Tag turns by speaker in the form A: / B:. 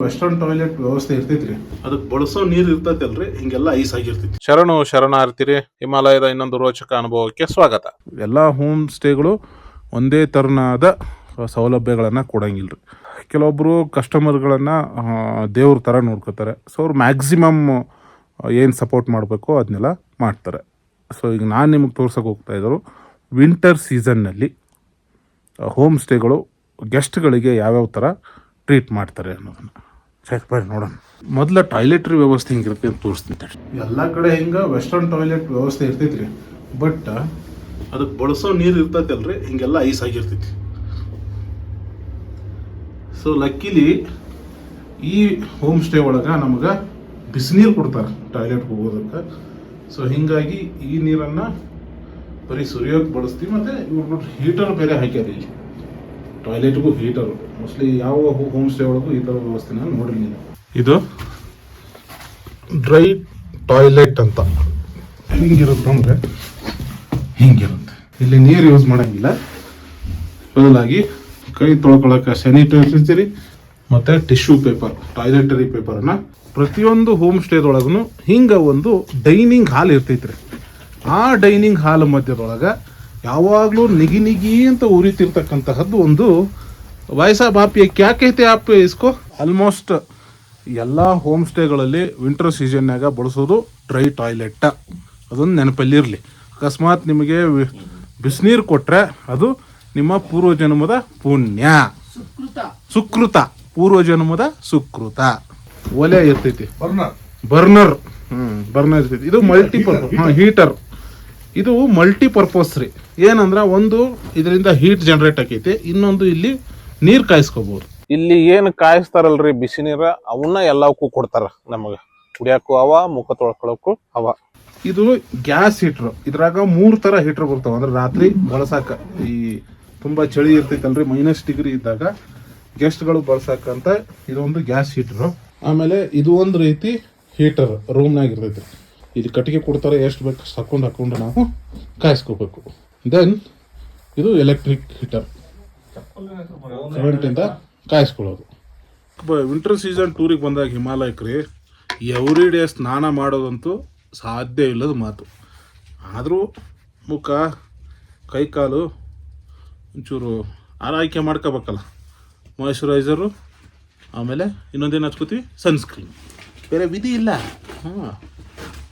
A: Western toilet ವ್ಯವಸ್ಥೆ ಇರ್ತೈತ್ರಿ, ಅದಕ್ಕೆ ಬಳಸೋ ನೀರು ಇರ್ತೈತಲ್ರಿ ಹಿಂಗೆಲ್ಲ ಐಸ್ ಆಗಿರ್ತೈತಿ.
B: ಶರಣಾರ್ಥಿರಿ, ಹಿಮಾಲಯದ ಇನ್ನೊಂದು ರೋಚಕ ಅನುಭವಕ್ಕೆ ಸ್ವಾಗತ.
A: ಎಲ್ಲ ಹೋಮ್ ಸ್ಟೇಗಳು ಒಂದೇ ತರನಾದ ಸೌಲಭ್ಯಗಳನ್ನು ಕೊಡಂಗಿಲ್ರಿ. ಕೆಲವೊಬ್ಬರು ಕಸ್ಟಮರ್ಗಳನ್ನು ದೇವ್ರ ಥರ ನೋಡ್ಕೋತಾರೆ. ಸೊ ಅವ್ರು ಮ್ಯಾಕ್ಸಿಮಮ್ ಏನು ಸಪೋರ್ಟ್ ಮಾಡಬೇಕು ಅದನ್ನೆಲ್ಲ ಮಾಡ್ತಾರೆ. ಸೊ ಈಗ ನಾನು ನಿಮಗೆ ತೋರ್ಸೋಕೆ ಹೋಗ್ತಾ ಇದ್ದರು ವಿಂಟರ್ ಸೀಸನ್ನಲ್ಲಿ ಹೋಮ್ ಸ್ಟೇಗಳು ಗೆಸ್ಟ್ಗಳಿಗೆ ಯಾವ್ಯಾವ ಥರ ಟ್ರೀಟ್ ಮಾಡ್ತಾರೆ ಅನ್ನೋದನ್ನು ಚೆಕ್ ಮಾಡಿ ನೋಡೋಣ. ಮೊದಲ ಟಾಯ್ಲೆಟ್ರಿ ವ್ಯವಸ್ಥೆ ಹಿಂಗಿರುತ್ತೆ ಅಂತ ತೋರಿಸ್ತೀನಿ. ಎಲ್ಲ ಕಡೆ ಹಿಂಗೆ ವೆಸ್ಟರ್ನ್ ಟಾಯ್ಲೆಟ್ ವ್ಯವಸ್ಥೆ ಇರ್ತೈತ್ರಿ, ಬಟ್ ಅದಕ್ಕೆ ಬಳಸೋ ನೀರು ಇರ್ತೈತಲ್ರಿ ಹಿಂಗೆಲ್ಲ ಐಸ್ ಆಗಿರ್ತೈತಿ. ಸೊ ಲಕ್ಕಿಲಿ ಈ ಹೋಮ್ ಸ್ಟೇ ಒಳಗೆ ನಮ್ಗೆ ಬಿಸಿನೀರು ಕೊಡ್ತಾರೆ ಟಾಯ್ಲೆಟ್ಗೆ ಹೋಗೋದಕ್ಕೆ. ಸೊ ಹೀಗಾಗಿ ಈ ನೀರನ್ನು ಬರೀ ಸುರಿಯೋಕ್ಕೆ ಬಳಸ್ತೀವಿ. ಮತ್ತು ಇವ್ರು ಹೀಟರ್ ಬೇರೆ ಹಾಕ್ಯಾರ ಇಲ್ಲಿ ಟಾಯ್ಲೆಟ್ಗೂ ಹೀಟರು. ಮೋಸ್ಟ್ಲಿ ಯಾವ ಹೋಮ್ ಸ್ಟೇ ಒಳಗೂ ಈ ಥರ ವ್ಯವಸ್ಥೆನ ನೋಡಿರಲಿಲ್ಲ. ಇದು ಡ್ರೈ ಟಾಯ್ಲೆಟ್ ಅಂತ ಹಿಂಗಿರುತ್ತೆ, ಅಂದರೆ ಹಿಂಗಿರುತ್ತೆ. ಇಲ್ಲಿ ನೀರು ಯೂಸ್ ಮಾಡೋಂಗಿಲ್ಲ, ಬದಲಾಗಿ ಕೈ ತೊಳ್ಕೊಳಕ್ಕೆ ಸ್ಯಾನಿಟೈಸರಿ ಮತ್ತು ಟಿಶ್ಯೂ ಪೇಪರ್, ಟಾಯ್ಲೆಟರಿ ಪೇಪರನ್ನು ಪ್ರತಿಯೊಂದು ಹೋಮ್ ಸ್ಟೇದೊಳಗೂ ಹಿಂಗೆ ಒಂದು ಡೈನಿಂಗ್ ಹಾಲ್ ಇರ್ತೈತ್ರಿ. ಆ ಡೈನಿಂಗ್ ಹಾಲ್ ಮಧ್ಯದೊಳಗೆ ಯಾವಾಗಲೂ ನಿಗಿ ಅಂತ ಉರಿತಿರ್ತಕ್ಕಂತಹದ್ದು ಒಂದು ವಯಸ್ಸ ಬಾಪಿ ಕ್ಯಾ ಕೈತೆ ಆಪ್ ಇಸ್ಕೋ. ಆಲ್ಮೋಸ್ಟ್ ಎಲ್ಲ ಹೋಮ್ ಸ್ಟೇಗಳಲ್ಲಿ ವಿಂಟರ್ ಸೀಸನ್ನಾಗ ಬಳಸೋದು ಡ್ರೈ ಟಾಯ್ಲೆಟ್. ಅದೊಂದು ನೆನಪಲ್ಲಿರಲಿ. ಅಕಸ್ಮಾತ್ ನಿಮಗೆ ಬಿಸಿನೀರು ಕೊಟ್ಟರೆ ಅದು ನಿಮ್ಮ ಪೂರ್ವಜನ್ಮದ ಪುಣ್ಯ, ಸುಕೃತ, ಪೂರ್ವಜನ್ಮದ ಸುಕೃತ. ಒಲೆ ಇರ್ತೈತಿ, ಬರ್ನರ್ ಇರ್ತೈತಿ. ಇದು ಮಲ್ಟಿಪರ್ಪಸ್ ಹೀಟರ್. ಇದು ಮಲ್ಟಿಪರ್ಪಸ್ ರೀ. ಏನಂದ್ರೆ ಒಂದು ಇದರಿಂದ ಹೀಟ್ ಜನರೇಟ್ ಆಕೈತಿ, ಇನ್ನೊಂದು ಇಲ್ಲಿ ನೀರು ಕಾಯಿಸ್ಕೋಬಹುದು.
B: ಇಲ್ಲಿ ಏನು ಕಾಯಿಸ್ತಾರಲ್ರಿ ಬಿಸಿ ನೀರ, ಅವನ್ನ ಎಲ್ಲಕ್ಕೂ ಕೊಡ್ತಾರ. ನಮಗೆ ಕುಡಿಯಾಕು ಅವ, ಮುಖ ತೊಳ್ಕೊಳಕ್ಕೂ ಅವ.
A: ಇದು ಗ್ಯಾಸ್ ಹೀಟ್ರ್. ಇದ್ರಾಗ 3 ಥರ ಹೀಟ್ರ್ ಬರ್ತಾವ. ಅಂದ್ರೆ ರಾತ್ರಿ ಬಳಸಾಕ, ಈ ತುಂಬಾ ಚಳಿ ಇರ್ತೈತಲ್ರಿ, -ಡಿಗ್ರಿ ಇದ್ದಾಗ ಗೆಸ್ಟ್ಗಳು ಬಳಸಾಕಂತ ಇದೊಂದು ಗ್ಯಾಸ್ ಹೀಟ್ರು. ಆಮೇಲೆ ಇದು ಒಂದು ರೀತಿ ಹೀಟರ್ ರೂಮ್ನಾಗ ಇರ್ತೈತಿ. ಇಲ್ಲಿ ಕಟ್ಟಿಗೆ ಕೊಡ್ತಾರೆ, ಎಷ್ಟು ಬೇಕು ಹಾಕೊಂಡು ನಾವು ಕಾಯಿಸ್ಕೋಬೇಕು. ದೆನ್ ಇದು ಎಲೆಕ್ಟ್ರಿಕ್ ಹೀಟರ್, ಕರೆಂಟಿಂದ ಕಾಯಿಸ್ಕೊಳ್ಳೋದು. ವಿಂಟರ್ ಸೀಸನ್ ಟೂರಿಗೆ ಬಂದಾಗ ಹಿಮಾಲಯಕ್ಕೆ ರೀ ಎವ್ರಿ ಡೇ ಸ್ನಾನ ಮಾಡೋದಂತೂ ಸಾಧ್ಯ ಇಲ್ಲದ ಮಾತು. ಆದರೂ ಮುಖ, ಕೈಕಾಲು ಒಂಚೂರು ಆರೈಕೆ ಮಾಡ್ಕೋಬೇಕಲ್ಲ. ಮಾಯಿಶ್ಚರೈಸರು, ಆಮೇಲೆ ಇನ್ನೊಂದೇನು ಹಚ್ಕೋತೀವಿ, ಸನ್ಸ್ಕ್ರೀನ್. ಬೇರೆ ವಿಧಿ ಇಲ್ಲ.